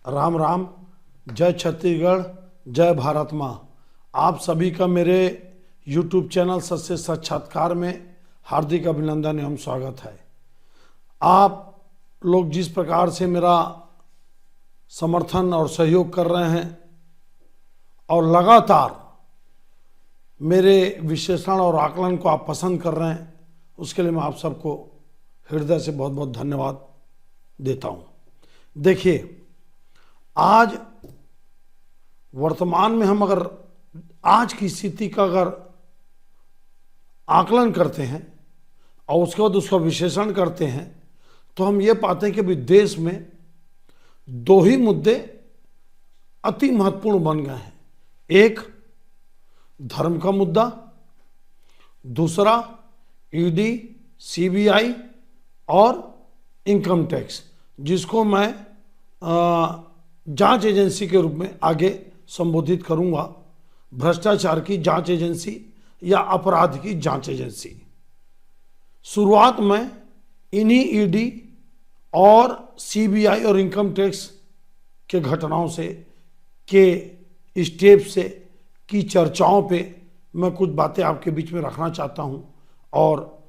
राम राम। जय छत्तीसगढ़, जय भारत माँ। आप सभी का मेरे YouTube चैनल सत्य साक्षात्कार में हार्दिक अभिनंदन एवं स्वागत है। आप लोग जिस प्रकार से मेरा समर्थन और सहयोग कर रहे हैं और लगातार मेरे विश्लेषण और आकलन को आप पसंद कर रहे हैं, उसके लिए मैं आप सबको हृदय से बहुत बहुत धन्यवाद देता हूँ। देखिए, आज वर्तमान में हम अगर आज की स्थिति का अगर आकलन करते हैं और उसके बाद उसका विश्लेषण करते हैं तो हम ये पाते हैं कि अभी देश में दो ही मुद्दे अति महत्वपूर्ण बन गए हैं। एक धर्म का मुद्दा, दूसरा ईडी, सीबीआई और इनकम टैक्स, जिसको मैं जांच एजेंसी के रूप में आगे संबोधित करूंगा। भ्रष्टाचार की जांच एजेंसी या अपराध की जांच एजेंसी। शुरुआत में इन्हीं ईडी और सीबीआई और इनकम टैक्स के घटनाओं से, के स्टेप से, की चर्चाओं पे मैं कुछ बातें आपके बीच में रखना चाहता हूं और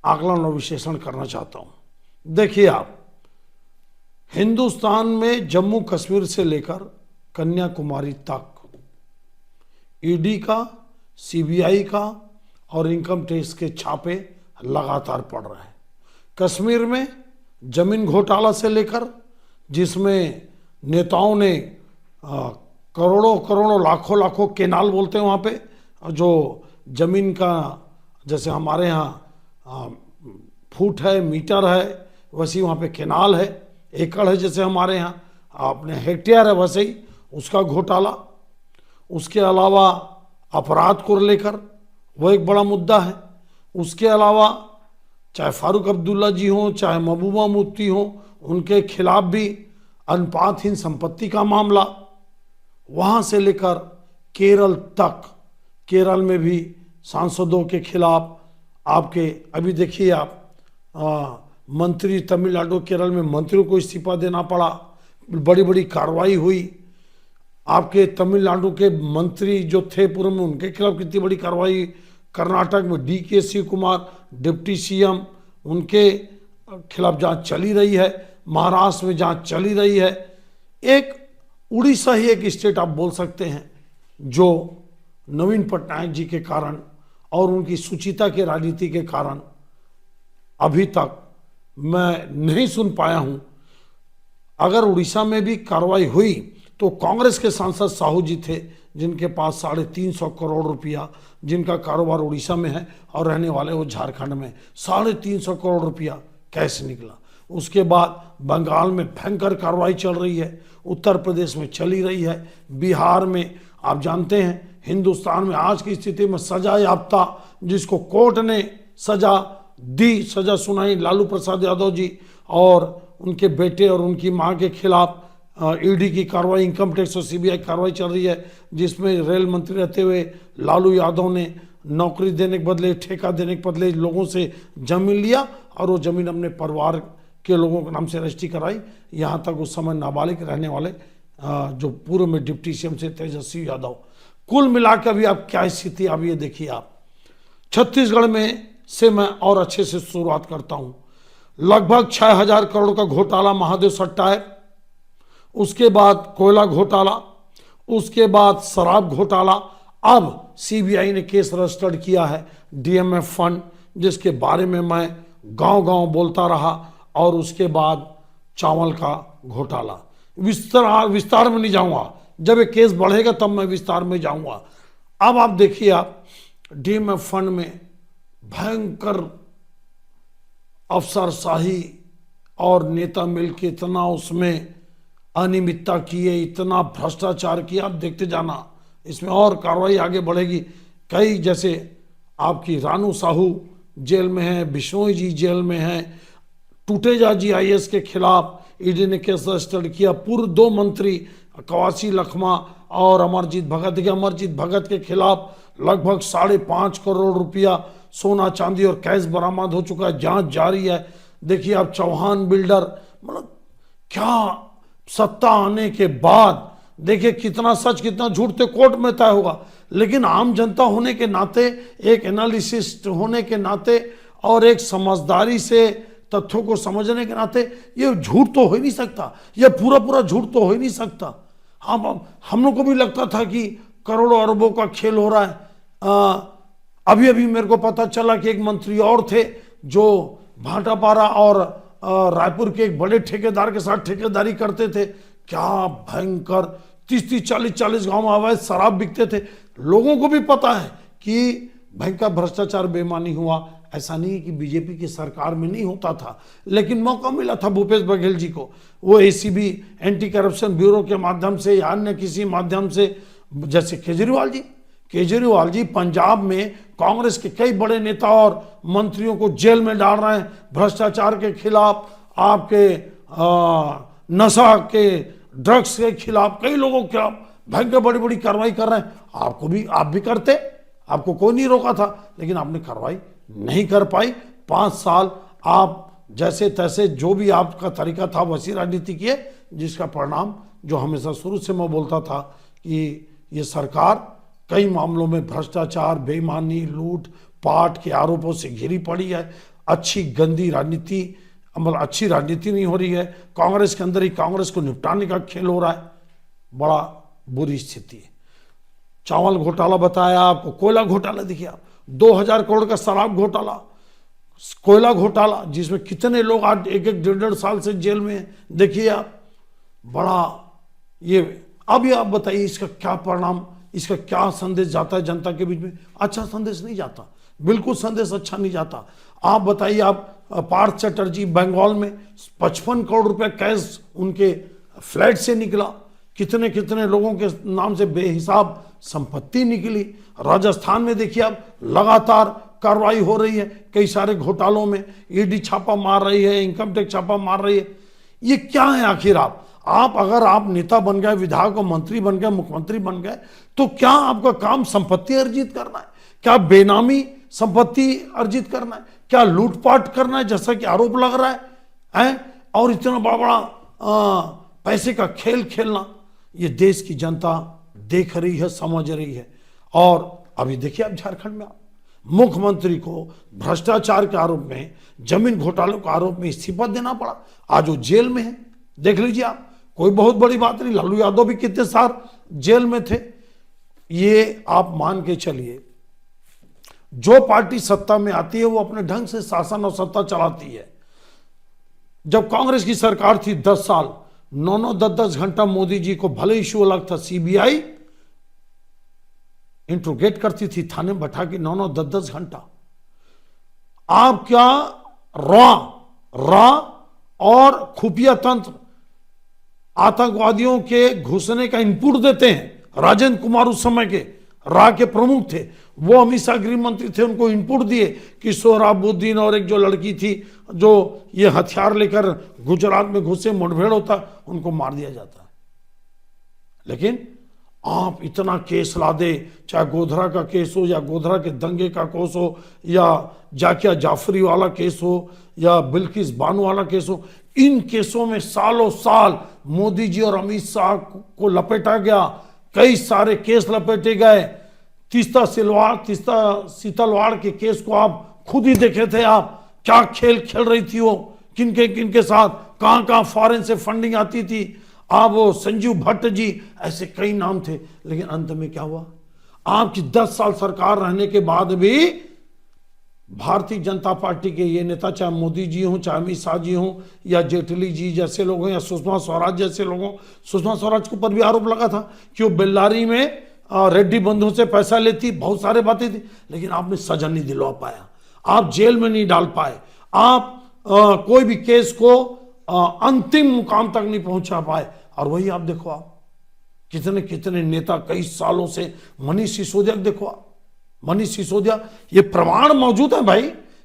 आकलन और विश्लेषण करना चाहता हूं। देखिए, आप हिंदुस्तान में जम्मू कश्मीर से लेकर कन्याकुमारी तक ईडी का, सीबीआई का और इनकम टैक्स के छापे लगातार पड़ रहे हैं। कश्मीर में जमीन घोटाला से लेकर, जिसमें नेताओं ने करोड़ों करोड़ों लाखों लाखों केनाल बोलते हैं वहाँ पे, जो जमीन का, जैसे हमारे यहाँ फुट है, मीटर है, वैसे ही वहाँ पे केनाल है, एकड़ है, जैसे हमारे यहाँ अपने हेक्टेयर है, वैसे ही उसका घोटाला। उसके अलावा अपराध को लेकर वो एक बड़ा मुद्दा है। उसके अलावा चाहे फारूक अब्दुल्ला जी हों, चाहे महबूबा मुफ्ती हों, उनके खिलाफ भी अनुपातहीन संपत्ति का मामला, वहाँ से लेकर केरल तक, केरल में भी सांसदों के खिलाफ आपके, अभी देखिए आप मंत्री, तमिलनाडु केरल में मंत्रियों को इस्तीफा देना पड़ा, बड़ी बड़ी कार्रवाई हुई। आपके तमिलनाडु के मंत्री जो थे पूर्व में, उनके खिलाफ कितनी बड़ी कार्रवाई। कर्नाटक में DK Shivakumar deputy CM, उनके खिलाफ जांच चली रही है। महाराष्ट्र में जांच चली रही है। एक उड़ीसा ही एक स्टेट आप बोल सकते हैं जो नवीन पटनायक जी के कारण और उनकी सुचिता के राजनीति के कारण अभी तक मैं नहीं सुन पाया हूं। अगर उड़ीसा में भी कार्रवाई हुई तो कांग्रेस के सांसद साहू जी थे, जिनके पास 350 करोड़ रुपया, जिनका कारोबार उड़ीसा में है और रहने वाले वो झारखंड में, 350 करोड़ रुपया कैसे निकला। उसके बाद बंगाल में भयंकर कार्रवाई चल रही है, उत्तर प्रदेश में चली रही है, बिहार में आप जानते हैं। हिंदुस्तान में आज की स्थिति में सजा याफ्ता, जिसको कोर्ट ने सजा दी, सजा सुनाई, लालू प्रसाद यादव जी और उनके बेटे और उनकी मां के खिलाफ ईडी की कार्रवाई, इनकम टैक्स और सीबीआई कार्रवाई चल रही है, जिसमें रेल मंत्री रहते हुए लालू यादव ने नौकरी देने के बदले, ठेका देने के बदले लोगों से जमीन लिया और वो जमीन अपने परिवार के लोगों के नाम से रजिस्ट्री कराई। यहाँ तक उस समय नाबालिग रहने वाले जो पूर्व में डिप्टी सीएम से तेजस्वी यादव। कुल मिलाकर अभी आप क्या स्थिति, अब ये देखिए आप छत्तीसगढ़ में से मैं और अच्छे से शुरुआत करता हूं। लगभग 6000 करोड़ का घोटाला महादेव सट्टा है। उसके बाद कोयला घोटाला, उसके बाद शराब घोटाला। अब सीबीआई ने केस रजिस्टर्ड किया है डीएमएफ फंड, जिसके बारे में मैं गांव गांव बोलता रहा। और उसके बाद चावल का घोटाला। विस्तार में नहीं जाऊंगा, जब ये केस बढ़ेगा तब मैं विस्तार में जाऊंगा। अब आप देखिए, आप डीएमएफ फंड में भयंकर अफसरशाही और नेता मिलकर इतना उसमें अनियमितता किए, इतना भ्रष्टाचार किया। आप देखते जाना, इसमें और कार्रवाई आगे बढ़ेगी। कई, जैसे आपकी रानू साहू जेल में है, बिश्नोई जी जेल में है, टूटेजा जी आईएएस के खिलाफ ईडी ने केस रजिस्टर्ड किया। पूर्व 2 मंत्री कवासी लखमा और अमरजीत भगत, देखिए अमरजीत भगत के खिलाफ लगभग 5.5 करोड़ रुपया सोना चांदी और कैश बरामद हो चुका है, जांच जारी है। देखिए आप चौहान बिल्डर, मतलब क्या सत्ता आने के बाद देखिए कितना सच कितना झूठ तो कोर्ट में तय होगा, लेकिन आम जनता होने के नाते, एक एनालिसिस्ट होने के नाते और एक समझदारी से तथ्यों को समझने के नाते ये झूठ तो हो ही नहीं सकता, ये पूरा पूरा झूठ तो हो ही नहीं सकता। हम लोग को भी लगता था कि करोड़ों अरबों का खेल हो रहा है। अभी अभी मेरे को पता चला कि एक मंत्री और थे जो भाटापारा और रायपुर के एक बड़े ठेकेदार के साथ ठेकेदारी करते थे। क्या भयंकर 30-30, 40-40 गांव में अवैध शराब बिकते थे। लोगों को भी पता है कि भयंकर भ्रष्टाचार बेईमानी हुआ। ऐसा नहीं है कि बीजेपी की सरकार में नहीं होता था, लेकिन मौका मिला था भूपेश बघेल जी को, वो एसीबी एंटी करप्शन ब्यूरो के माध्यम से या अन्य किसी माध्यम से, जैसे केजरीवाल जी पंजाब में कांग्रेस के कई बड़े नेता और मंत्रियों को जेल में डाल रहे हैं भ्रष्टाचार के खिलाफ, आपके नशा के ड्रग्स के खिलाफ, कई लोगों के खिलाफ भयंकर बड़ी बड़ी कार्रवाई कर रहे हैं। आप भी करते, आपको कोई नहीं रोका था, लेकिन आपने कार्रवाई नहीं कर पाई। 5 साल आप जैसे तैसे जो भी आपका तरीका था वैसी राजनीति किए, जिसका परिणाम जो हमेशा शुरू से मैं बोलता था कि ये सरकार कई मामलों में भ्रष्टाचार, बेईमानी, लूट पाट के आरोपों से घिरी पड़ी है। अच्छी गंदी राजनीति, मतलब अच्छी राजनीति नहीं हो रही है। कांग्रेस के अंदर ही कांग्रेस को निपटाने का खेल हो रहा है। बड़ा बुरी स्थिति है। चावल घोटाला बताया आपको, कोयला घोटाला देखिए आप, 2000 करोड़ का शराब घोटाला, कोयला घोटाला, जिसमें कितने लोग आज 1-1, 1.5 साल से जेल में हैं। देखिए आप, बड़ा ये, अब आप बताइए इसका क्या परिणाम, इसका क्या संदेश जाता है जनता के बीच में? अच्छा संदेश नहीं जाता, बिल्कुल संदेश अच्छा नहीं जाता। आप बताइए, आप पार्थ चटर्जी बंगाल में 55 करोड़ रुपए कैश उनके फ्लैट से निकला, कितने कितने लोगों के नाम से बेहिसाब संपत्ति निकली। राजस्थान में देखिए आप, लगातार कार्रवाई हो रही है कई सारे घोटालों में, ईडी छापा मार रही है, इनकम टैक्स छापा मार रही है। ये क्या है आखिर? अगर आप नेता बन गए, विधायक और मंत्री बन गए, मुख्यमंत्री बन गए, तो क्या आपका काम संपत्ति अर्जित करना है? क्या बेनामी संपत्ति अर्जित करना है? क्या लूटपाट करना है, जैसा कि आरोप लग रहा है? और इतना बड़ा बड़ा पैसे का खेल खेलना, ये देश की जनता देख रही है, समझ रही है। और अभी देखिए आप, झारखंड में मुख्यमंत्री को भ्रष्टाचार के आरोप में, जमीन घोटालों के आरोप में इस्तीफा देना पड़ा। आज वो जेल में है, देख लीजिए आप, कोई बहुत बड़ी बात नहीं। लालू यादव भी कितने साल जेल में थे। ये आप मान के चलिए, जो पार्टी सत्ता में आती है वो अपने ढंग से शासन और सत्ता चलाती है। जब कांग्रेस की सरकार थी 10 साल, 9-9, 10-10 घंटा मोदी जी को, भले इशू अलग था, सीबीआई इंट्रोगेट करती थी थाने में बैठा के 9-9, 10-10 घंटा। आप क्या रॉ और खुफिया तंत्र आतंकवादियों के घुसने का इनपुट देते हैं। राजेंद्र कुमार उस समय के रा के प्रमुख थे, वो अमित शाह गृह मंत्री थे, उनको इनपुट दिए कि सोहराबुद्दीन और एक जो लड़की थी जो ये हथियार लेकर गुजरात में घुसे, मुठभेड़ होता, उनको मार दिया जाता है। लेकिन आप इतना केस ला दे, चाहे गोधरा का केस हो या गोधरा के दंगे का केस हो या जाकिया जाफरी वाला केस हो या बिल्किस बानो वाला केस हो, इन केसों में सालों साल मोदी जी और अमित शाह को लपेटा गया। कई सारे केस लपेटे गए। तीस्ता सीतलवाड़ के केस को आप खुद ही देखे थे। आप क्या खेल खेल रही थी वो, किनके साथ, कहां फॉरेन से फंडिंग आती थी। आप वो संजीव भट्ट जी, ऐसे कई नाम थे। लेकिन अंत में क्या हुआ? आपकी 10 साल सरकार रहने के बाद भी भारतीय जनता पार्टी के ये नेता, चाहे मोदी जी हों, चाहे अमित शाह जी हों, या जेटली जी जैसे लोग हों, या सुषमा स्वराज जैसे लोग हों। सुषमा स्वराज के ऊपर भी आरोप लगा था कि वो बेल्लारी में रेड्डी बंधुओं से पैसा लेती, बहुत सारे बातें थी, लेकिन आपने सजा नहीं दिलवा पाया, आप जेल में नहीं डाल पाए, आप कोई भी केस को अंतिम मुकाम तक नहीं पहुंचा पाए। और वही आप देखो, आप कितने कितने नेता कई सालों से, मनीष सिसोदिया देखो आप, मनीष सिसोदिया, ये प्रमाण मौजूद है भाई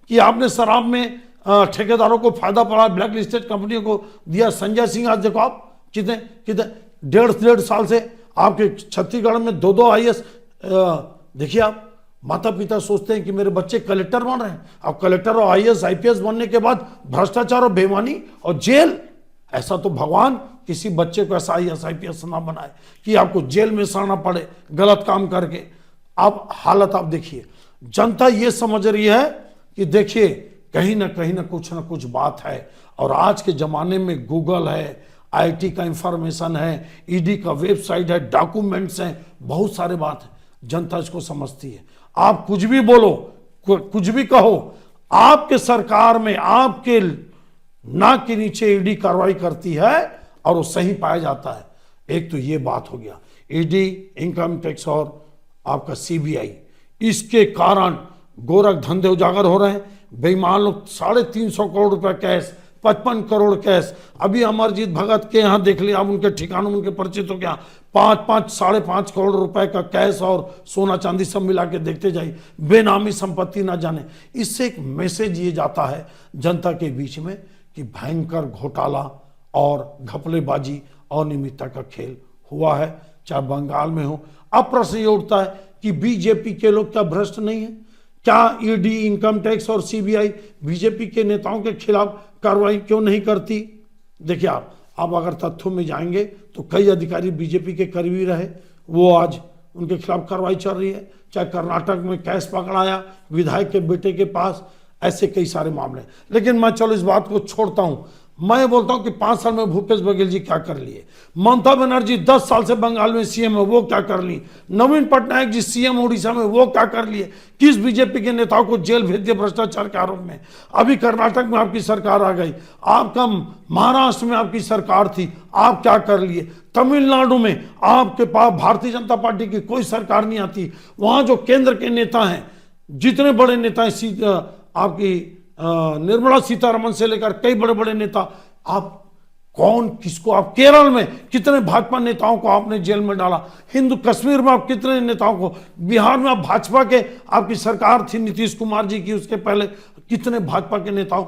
कि आपने शराब में ठेकेदारों को फायदा पड़ा, ब्लैक लिस्टेड कंपनियों को दिया। संजय सिंह, आज देखो आप कितने 1.5 साल से आपके छत्तीसगढ़ में 2-2 IAS। देखिए आप, माता पिता सोचते हैं कि मेरे बच्चे कलेक्टर बन रहे हैं, अब कलेक्टर और IAS IPS बनने के बाद भ्रष्टाचार और बेईमानी और जेल, ऐसा तो भगवान किसी बच्चे को IAS IPS ना बनाए कि आपको जेल में सड़ना पड़े गलत काम करके। अब हालत आप देखिए, जनता ये समझ रही है कि देखिए कहीं ना कुछ बात है। और आज के जमाने में गूगल है, IT का इंफॉर्मेशन है, ED का वेबसाइट है, डॉक्यूमेंट्स हैं, बहुत सारे बात है, जनता इसको समझती है। आप कुछ भी बोलो, कुछ भी कहो, आपके सरकार में आपके नाक के नीचे ED कार्रवाई करती है और वो सही पाया जाता है। एक तो ये बात हो गया, ED, इनकम टैक्स और आपका CBI, इसके कारण गोरख धंधे उजागर हो रहे हैं। बेईमान लोग 350 करोड़ रुपए कैश, 55 करोड़ कैश। अभी अमरजीत भगत के यहाँ देख लिया, आप उनके ठिकानों में उनके परिचित हो क्या, 5.5 करोड़ रुपए का कैश और सोना चांदी सब मिला के देखते जाइए, बेनामी संपत्ति ना जाने। इससे एक मैसेज ये जाता है जनता के बीच में कि भयंकर घोटाला और घपलेबाजी और अनियमितता का खेल हुआ है, चाहे बंगाल में हो। अब प्रश्न ये उठता है कि बीजेपी के लोग क्या भ्रष्ट नहीं है? क्या ED, इनकम टैक्स और CBI बीजेपी के नेताओं के खिलाफ कार्रवाई क्यों नहीं करती? देखिए आप अगर तथ्यों में जाएंगे तो कई अधिकारी बीजेपी के करीबी रहे, वो आज उनके खिलाफ कार्रवाई चल रही है। चाहे कर्नाटक में कैश पकड़ाया विधायक के बेटे के पास, ऐसे कई सारे मामले। लेकिन मैं चलो इस बात को छोड़ता हूं। मैं बोलता हूं कि 5 साल में भूपेश बघेल जी क्या कर लिए, ममता बनर्जी 10 साल से बंगाल में CM है, वो क्या कर ली, नवीन पटनायक जी CM उड़ीसा में, वो क्या कर लिए, किस बीजेपी के नेताओं को जेल भेज दिए भ्रष्टाचार के आरोप में। अभी कर्नाटक में आपकी सरकार आ गई, आपका महाराष्ट्र में आपकी सरकार थी, आप क्या कर लिए, तमिलनाडु में आपके पास भारतीय जनता पार्टी की कोई सरकार नहीं आती, वहां जो केंद्र के नेता हैं, जितने बड़े नेता हैं, आपकी निर्मला सीतारमण से लेकर कई बड़े बड़े नेता, आप कौन किसको, आप केरल में कितने भाजपा नेताओं को आपने जेल में डाला, हिंदू कश्मीर में आप कितने नेताओं को, बिहार में आप भाजपा के, आपकी सरकार थी नीतीश कुमार जी की, उसके पहले कितने भाजपा के नेताओं,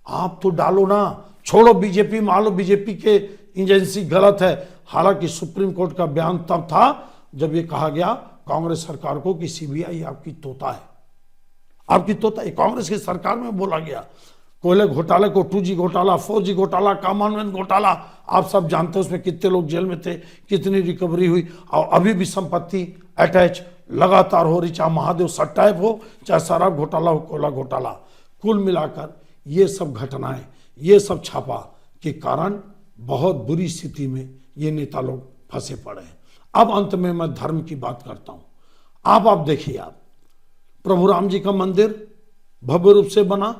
आप तो डालो ना, छोड़ो बीजेपी, मान लो बीजेपी के एजेंसी गलत है। हालांकि सुप्रीम कोर्ट का बयान तब था जब ये कहा गया कांग्रेस सरकार को कि CBI आपकी तोता है, आपकी तोता है। कांग्रेस की सरकार में बोला गया। कोयले घोटाले को 2G घोटाला, 4G घोटाला, कॉमनवेल्थ घोटाला, आप सब जानते हैं उसमें कितने लोग जेल में थे, कितनी रिकवरी हुई, और अभी भी संपत्ति अटैच लगातार हो रही, चाहे महादेव सट्टाइप हो, चाहे शराब घोटाला हो, कोयला घोटाला। कुल मिलाकर ये सब घटनाएं, ये सब छापा के कारण बहुत बुरी स्थिति में ये नेता लोग फंसे पड़े हैं। अब अंत में मैं धर्म की बात करता हूं। आप देखिए, आप प्रभु राम जी का मंदिर भव्य रूप से बना।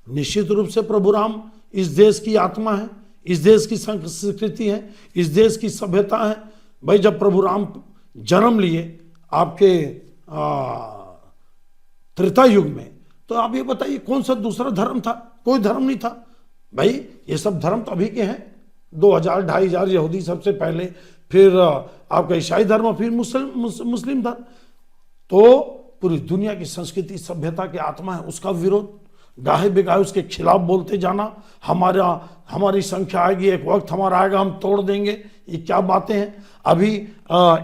निश्चित रूप से प्रभु राम इस देश की आत्मा है, इस देश की संस्कृति है, इस देश की सभ्यता है। भाई जब प्रभु राम जन्म लिए आपके त्रेता युग में, तो आप ये बताइए कौन सा दूसरा धर्म था? कोई धर्म नहीं था भाई। ये सब धर्म तो अभी के हैं, 2000-2500 यहूदी सबसे पहले, फिर आपका ईसाई धर्म, फिर मुस्लिम धर्म। तो पूरी दुनिया की संस्कृति सभ्यता की आत्मा है, उसका विरोध, गाहे बेगाहे उसके खिलाफ बोलते जाना, हमारी संख्या आएगी, एक वक्त हमारा आएगा, हम तोड़ देंगे, ये क्या बातें हैं। अभी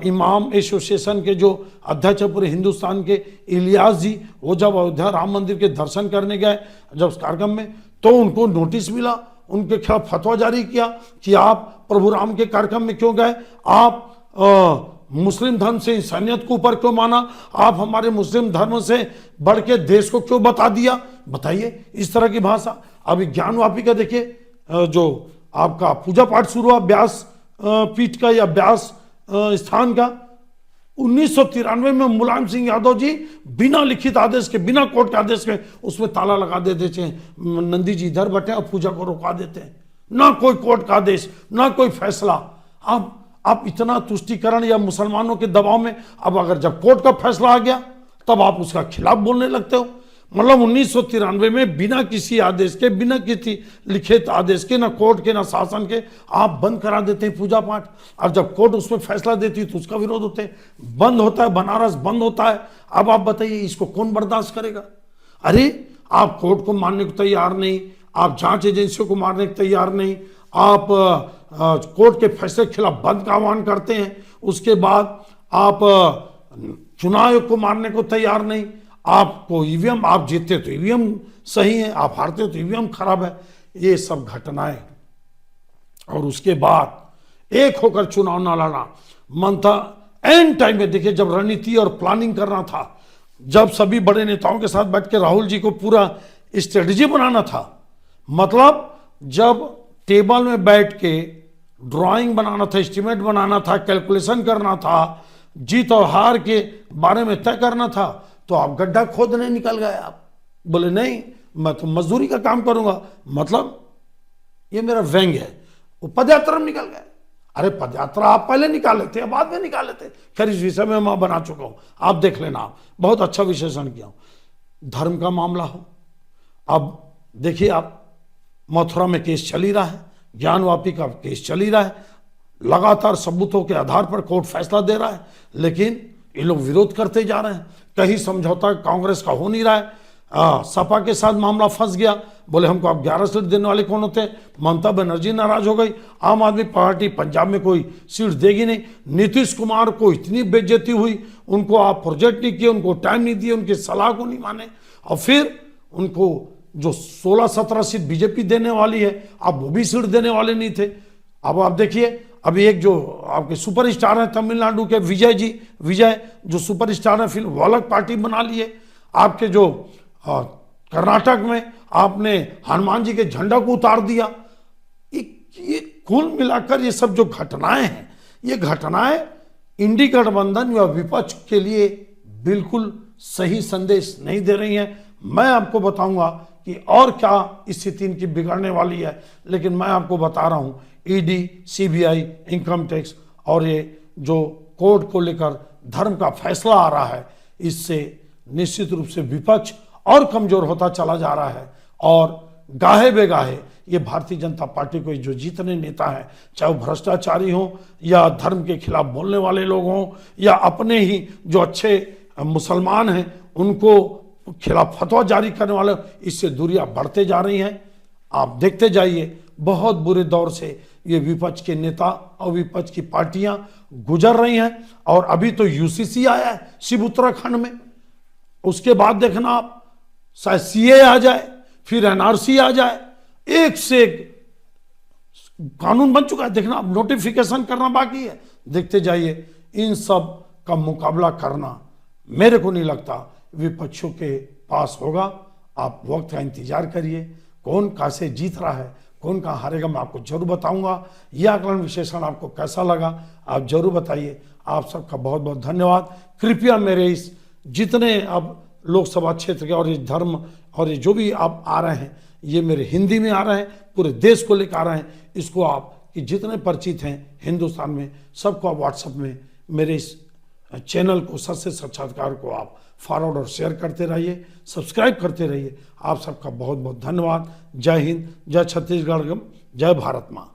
इमाम एसोसिएशन के जो अध्यक्ष है पूरे हिंदुस्तान के, इलियास जी, वो जब अयोध्या राम मंदिर के दर्शन करने गए जब उस कार्यक्रम में, तो उनको नोटिस मिला, उनके खिलाफ फतवा जारी किया कि आप प्रभु राम के कार्यक्रम में क्यों गए, आप मुस्लिम धर्म से इंसानियत को ऊपर क्यों माना, आप हमारे मुस्लिम धर्म से बढ़ के देश को क्यों बता दिया। बताइए इस तरह की भाषा। अभी ज्ञानवापी का देखिए, जो आपका पूजा पाठ शुरू हुआ व्यास पीठ का या व्यास स्थान का, 1993 में मुलायम सिंह यादव जी बिना लिखित आदेश के, बिना कोर्ट के आदेश के उसमें ताला लगा देते हैं, नंदी जी इधर बैठे और पूजा को रोका देते हैं, ना कोई कोर्ट का आदेश, ना कोई फैसला। आप इतना तुष्टिकरण या मुसलमानों के दबाव में, अब अगर जब कोर्ट का फैसला आ गया तब आप उसका खिलाफ बोलने लगते हो। मतलब 1993 में बिना किसी आदेश के, बिना किसी लिखित आदेश के, ना कोर्ट के ना शासन के, आप बंद करा देते हैं पूजा पाठ। और जब कोर्ट उसमें फैसला देती है तो उसका विरोध होते हैं, बंद होता है, बनारस बंद होता है। अब आप बताइए इसको कौन बर्दाश्त करेगा। अरे आप कोर्ट को मानने को तैयार नहीं, आप जांच एजेंसियों को मानने को तैयार नहीं, आप कोर्ट के फैसले के खिलाफ बंद का आह्वान करते हैं, उसके बाद आप चुनाव आयोग को मानने को तैयार नहीं, आपको ईवीएम, आप जीतते तो ईवीएम सही है, आप हारते तो ईवीएम खराब है। ये सब घटनाएं, और उसके बाद एक होकर चुनाव ना लड़ा। मनता एंड टाइम में, देखिए जब रणनीति और प्लानिंग करना था, जब सभी बड़े नेताओं के साथ बैठ के राहुल जी को पूरा स्ट्रेटजी बनाना था, मतलब जब टेबल में बैठ के ड्राइंग बनाना था, एस्टिमेट बनाना था, कैलकुलेशन करना था, जीत और हार के बारे में तय करना था, तो आप गड्ढा खोदने निकल गए। आप बोले नहीं मैं तो मजदूरी का काम करूंगा, मतलब ये मेरा व्यंग है। वो पदयात्रा में निकल गए। अरे पदयात्रा आप पहले निकाले थे या बाद में निकाले थे? खैर इस विषय में मैं बना चुका हूं, आप देख लेना। आप बहुत अच्छा विश्लेषण किया हूं। धर्म का मामला हो, अब देखिए आप मथुरा में केस चल ही रहा है, ज्ञानवापी का केस चल ही रहा है, लगातार सबूतों के आधार पर कोर्ट फैसला दे रहा है, लेकिन ये लोग विरोध करते जा रहे हैं। कहीं समझौता कांग्रेस का हो नहीं रहा है। सपा के साथ मामला फंस गया, बोले हमको आप 11 सीट देने वाले कौन होते हैं? ममता बनर्जी नाराज हो गई। आम आदमी पार्टी पंजाब में कोई सीट देगी नहीं। नीतीश कुमार को इतनी बेइज्जती हुई, उनको आप प्रोजेक्ट नहीं किए, उनको टाइम नहीं दिए, उनकी सलाह को नहीं माने, और फिर उनको जो 16-17 सीट बीजेपी देने वाली है, अब वो भी सीट देने वाले नहीं थे। अब आप देखिए, अभी एक जो आपके सुपरस्टार हैं तमिलनाडु के विजय जो सुपरस्टार हैं, फिर वो अलग पार्टी बना लिए। आपके जो कर्नाटक में आपने हनुमान जी के झंडा को उतार दिया। ये कुल मिलाकर ये सब जो घटनाएं हैं, ये घटनाएं इंडी गठबंधन या विपक्ष के लिए बिल्कुल सही संदेश नहीं दे रही हैं। मैं आपको बताऊंगा कि और क्या स्थिति इनकी बिगड़ने वाली है, लेकिन मैं आपको बता रहा हूं ईडी, सीबीआई, इनकम टैक्स और ये जो कोर्ट को लेकर धर्म का फैसला आ रहा है, इससे निश्चित रूप से विपक्ष और कमजोर होता चला जा रहा है। और गाहे बेगाहे ये भारतीय जनता पार्टी को जो जितने नेता हैं, चाहे वो भ्रष्टाचारी हों या धर्म के खिलाफ बोलने वाले लोग हों या अपने ही जो अच्छे मुसलमान हैं उनको खिलाफ फतवा जारी करने वाले, इससे दूरियां बढ़ते जा रही हैं। आप देखते जाइए, बहुत बुरे दौर से ये विपक्ष के नेता और विपक्ष की पार्टियां गुजर रही हैं। और अभी तो यूसीसी आया है शिव उत्तराखंड में, उसके बाद देखना आप शायद सीए आ जाए, फिर एनआरसी आ जाए, एक से एक कानून बन चुका है। देखना अब नोटिफिकेशन करना बाकी है। देखते जाइए, इन सब का मुकाबला करना मेरे को नहीं लगता विपक्षों के पास होगा। आप वक्त का इंतजार करिए, कौन कहां से जीत रहा है, कौन कहां हारेगा, मैं आपको जरूर बताऊंगा। यह आकलन विश्लेषण आपको कैसा लगा आप जरूर बताइए। आप सबका बहुत बहुत धन्यवाद। कृपया मेरे इस जितने अब लोकसभा क्षेत्र के और ये धर्म और ये जो भी आप आ रहे हैं, ये मेरे हिंदी में आ रहे हैं, पूरे देश को लेकर आ रहे हैं, इसको आप कि जितने परिचित हैं हिंदुस्तान में, सबको आप व्हाट्सएप में मेरे इस चैनल को, सत्य साक्षात्कार को आप फॉरवर्ड और शेयर करते रहिए, सब्सक्राइब करते रहिए। आप सबका बहुत बहुत धन्यवाद। जय हिंद, जय छत्तीसगढ़, जय भारत माँ।